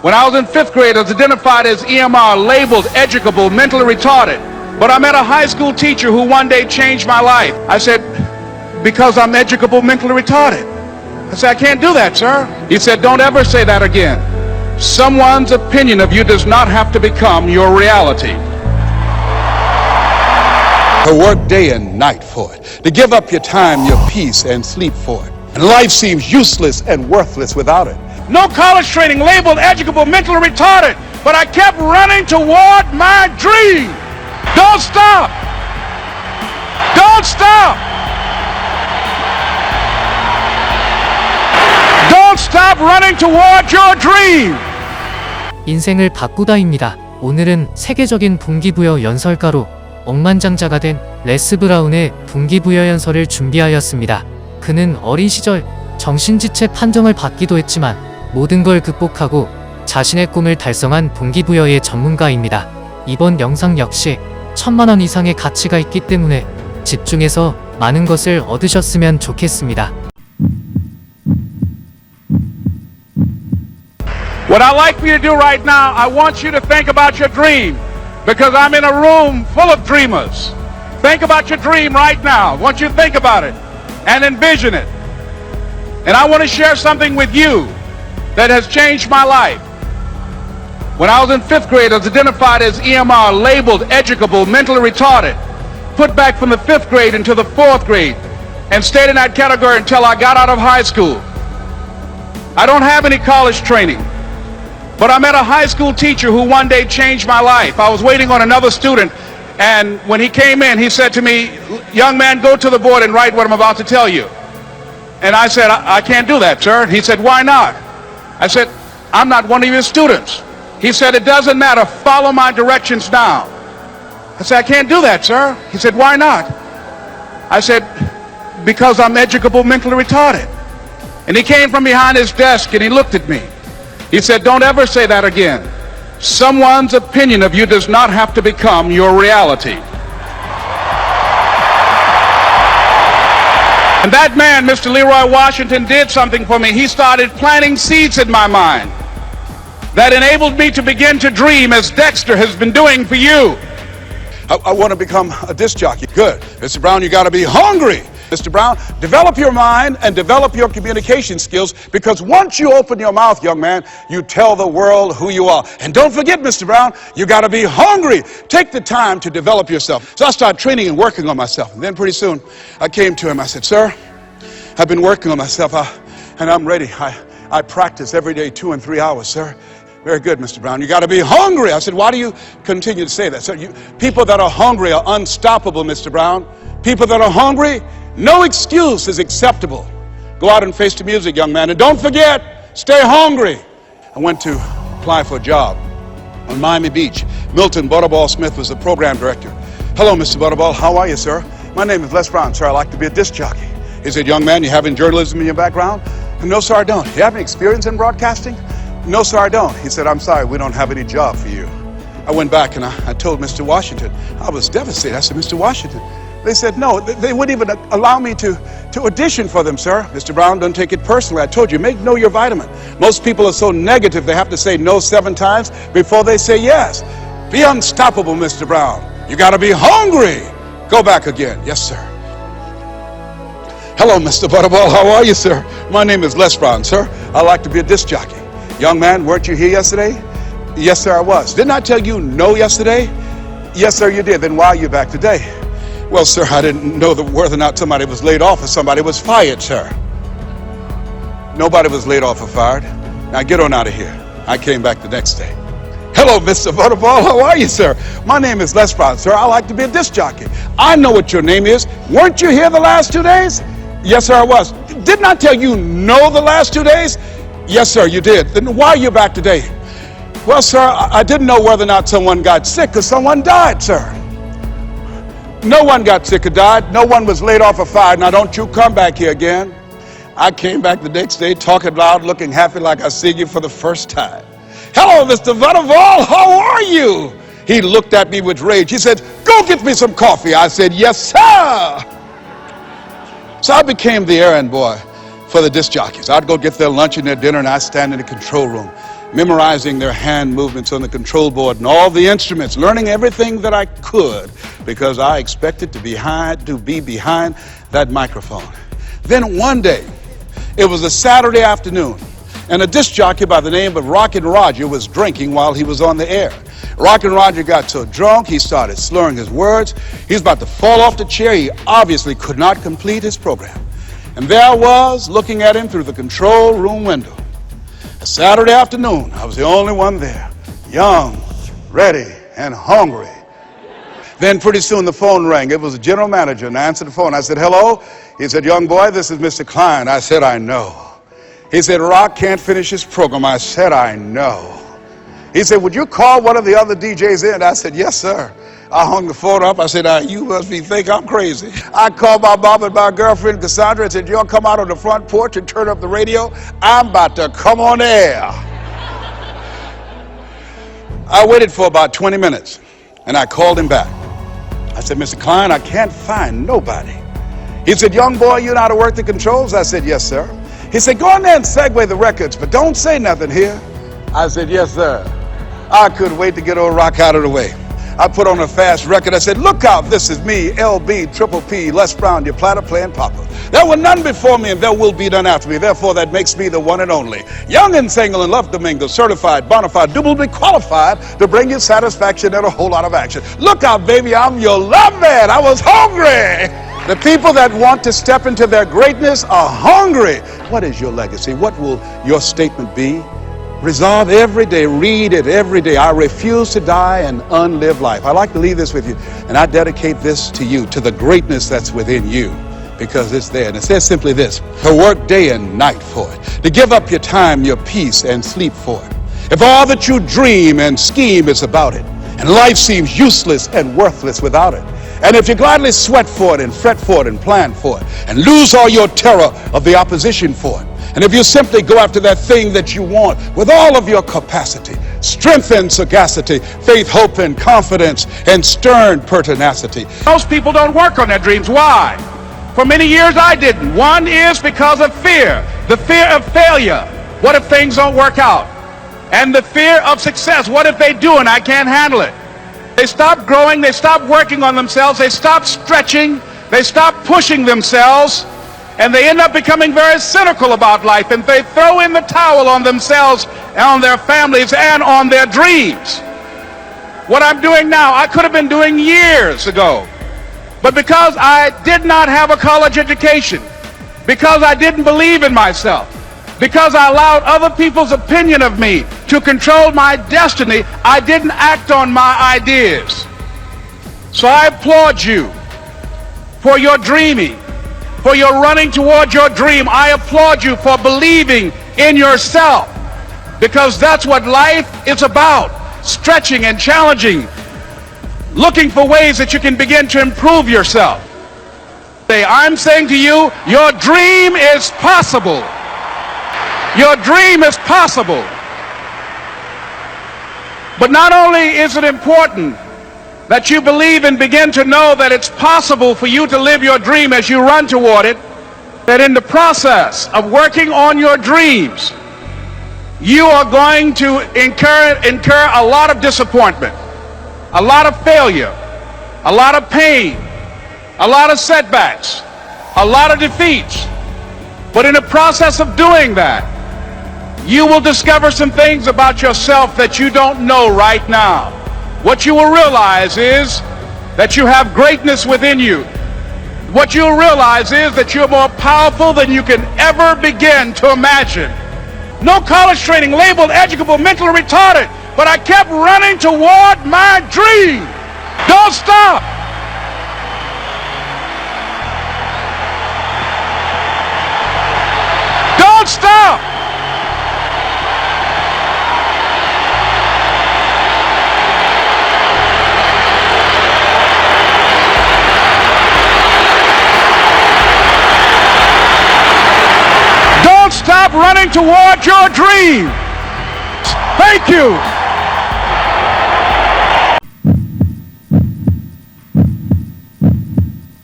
When I was in 5th grade, I was identified as EMR, labeled, educable, mentally retarded. But I met a high school teacher who one day changed my life. I said, because I'm educable, mentally retarded. I said, I can't do that, sir. He said, don't ever say that again. Someone's opinion of you does not have to become your reality. To work day and night for it. To give up your time, your peace, and sleep for it. And life seems useless and worthless without it. No college training, labeled educable, mentally retarded. But I kept running toward my dream. Don't stop. Don't stop. Don't stop running toward your dream. 인생을 바꾸다입니다. 오늘은 세계적인 동기부여 연설가로 억만장자가 된 레스브라운의 동기부여 연설을 준비하였습니다. 그는 어린 시절 정신지체 판정을 받기도 했지만 모든 걸 극복하고 자신의 꿈을 달성한 동기부여의 전문가입니다. 이번 영상 역시 1000만원 이상의 가치가 있기 때문에 집중해서 많은 것을 얻으셨으면 좋겠습니다. What I'd like for you to do right now, I want you to think about your dream, because I'm in a room full of dreamers. Think about your dream right now. I want you to think about it and envision it. And I want to share something with you that has changed my life. When I was in 5th grade, I was identified as EMR, labeled, educable, mentally retarded. Put back from the 5th grade into the 4th grade and stayed in that category until I got out of high school. I don't have any college training, but I met a high school teacher who one day changed my life. I was waiting on another student, and when he came in, he said to me, young man, go to the board and write what I'm about to tell you. And I said, I can't do that, sir. He said, why not? I said, I'm not one of your students. He said, it doesn't matter. Follow my directions now. I said, I can't do that, sir. He said, why not? I said, because I'm educable, mentally retarded. And he came from behind his desk and he looked at me. He said, don't ever say that again. Someone's opinion of you does not have to become your reality. And that man, Mr. Leroy Washington, did something for me. He started planting seeds in my mind that enabled me to begin to dream, as Dexter has been doing for you. I want to become a disc jockey. Good. Mr. Brown, you got to be hungry. Mr. Brown, develop your mind and develop your communication skills, because once you open your mouth, young man, you tell the world who you are. And don't forget, Mr. Brown, you got to be hungry. Take the time to develop yourself. So I started training and working on myself. And then pretty soon I came to him. I said, sir, I've been working on myself and I'm ready. I practice every day 2 and 3 hours, sir. Very good, Mr. Brown. You got to be hungry. I said, why do you continue to say that? Sir, people that are hungry are unstoppable, Mr. Brown. People that are hungry, no excuse is acceptable. Go out and face the music, young man. And don't forget, stay hungry. I went to apply for a job on Miami Beach. Milton Butterball Smith was the program director. Hello, Mr. Butterball. How are you, sir? My name is Les Brown, sir. I like to be a disc jockey. He said, young man, you have any journalism in your background? No, sir, I don't. You have any experience in broadcasting? No, sir, I don't. He said, I'm sorry, we don't have any job for you. I went back and I told Mr. Washington. I was devastated. I said, Mr. Washington. They said, no, they wouldn't even allow me to audition for them, sir. Mr. Brown, don't take it personally. I told you, know your vitamin. Most people are so negative, they have to say no 7 times before they say yes. Be unstoppable, Mr. Brown. You got to be hungry. Go back again. Yes, sir. Hello, Mr. Butterball. How are you, sir? My name is Les Brown, sir. I like to be a disc jockey. Young man, weren't you here yesterday? Yes, sir, I was. Didn't I tell you no yesterday? Yes, sir, you did. Then why are you back today? Well, sir, I didn't know whether or not somebody was laid off or somebody was fired, sir. Nobody was laid off or fired. Now get on out of here. I came back the next day. Hello, Mr. Butterball. How are you, sir? My name is Les Brown, sir. I like to be a disc jockey. I know what your name is. Weren't you here the last 2 days? Yes, sir, I was. Didn't I tell you no the last 2 days? Yes, sir, you did. Then why are you back today? Well, sir, I didn't know whether or not someone got sick, because someone died, sir. No one got sick or died. No one was laid off or fired. Now don't you come back here again. I came back the next day talking loud, looking happy like I see you for the first time. Hello, Mr. Butterball. How are you? He looked at me with rage. He said, go get me some coffee. I said, yes, sir. So I became the errand boy for the disc jockeys. I'd go get their lunch and their dinner, and I'd stand in the control room. memorizing their hand movements on the control board and all the instruments, learning everything that I could because I expected to be behind that microphone. Then one day, it was a Saturday afternoon, and a disc jockey by the name of Rockin' Roger was drinking while he was on the air. Rockin' Roger got so drunk he started slurring his words. He was about to fall off the chair. He obviously could not complete his program. And there I was, looking at him through the control room window. A Saturday afternoon, I was the only one there, young, ready, and hungry. Then pretty soon the phone rang. It was the general manager, and I answered the phone. I said, hello? He said, young boy, this is Mr. Klein. I said, I know. He said, Rock can't finish his program. I said, I know. He said, would you call one of the other DJs in? I said, yes, sir. I hung the phone up. I said, you must think I'm crazy. I called my mom and my girlfriend, Cassandra, and said, y'all come out on the front porch and turn up the radio. I'm about to come on air. I waited for about 20 minutes, and I called him back. I said, Mr. Klein, I can't find nobody. He said, young boy, you know how to work the controls? I said, yes, sir. He said, go in there and segue the records, but don't say nothing here. I said, yes, sir. I couldn't wait to get old Rock out of the way. I put on a fast record. I said, look out, this is me, LB, Triple P, Lesbrown, your platter playing Papa. There were none before me and there will be none after me. Therefore, that makes me the one and only. Young and single and love to mingle, certified, bona fide, doubly qualified to bring you satisfaction and a whole lot of action. Look out, baby, I'm your love man. I was hungry. The people that want to step into their greatness are hungry. What is your legacy? What will your statement be? Resolve every day, read it every day. I refuse to die and unlive life. I like to leave this with you, and I dedicate this to you, to the greatness that's within you, because it's there. And it says simply this: to work day and night for it, to give up your time, your peace, and sleep for it. If all that you dream and scheme is about it, and life seems useless and worthless without it, and if you gladly sweat for it and fret for it and plan for it, and lose all your terror of the opposition for it, and if you simply go after that thing that you want with all of your capacity, strength and sagacity, faith, hope, and confidence, and stern pertinacity. Most people don't work on their dreams. Why? For many years I didn't. One is because of fear. The fear of failure. What if things don't work out? And the fear of success. What if they do and I can't handle it? They stop growing, they stop working on themselves, they stop stretching, they stop pushing themselves, and they end up becoming very cynical about life, and they throw in the towel on themselves and on their families and on their dreams. What I'm doing now, I could have been doing years ago. But because I did not have a college education, because I didn't believe in myself, because I allowed other people's opinion of me to control my destiny, I didn't act on my ideas. So I applaud you for your dreaming, for your running toward your dream. I applaud you for believing in yourself, because that's what life is about: stretching and challenging, looking for ways that you can begin to improve yourself. I'm saying to you, your dream is possible. Your dream is possible. But not only is it important that you believe and begin to know that it's possible for you to live your dream as you run toward it, that in the process of working on your dreams, you are going to incur a lot of disappointment, a lot of failure, a lot of pain, a lot of setbacks, a lot of defeats. But in the process of doing that, you will discover some things about yourself that you don't know right now. What you will realize is that you have greatness within you. What you'll realize is that you're more powerful than you can ever begin to imagine. No college training, labeled educable, mentally retarded, but I kept running toward my dream. Don't stop. Don't stop. Stop running toward your dream. Thank you.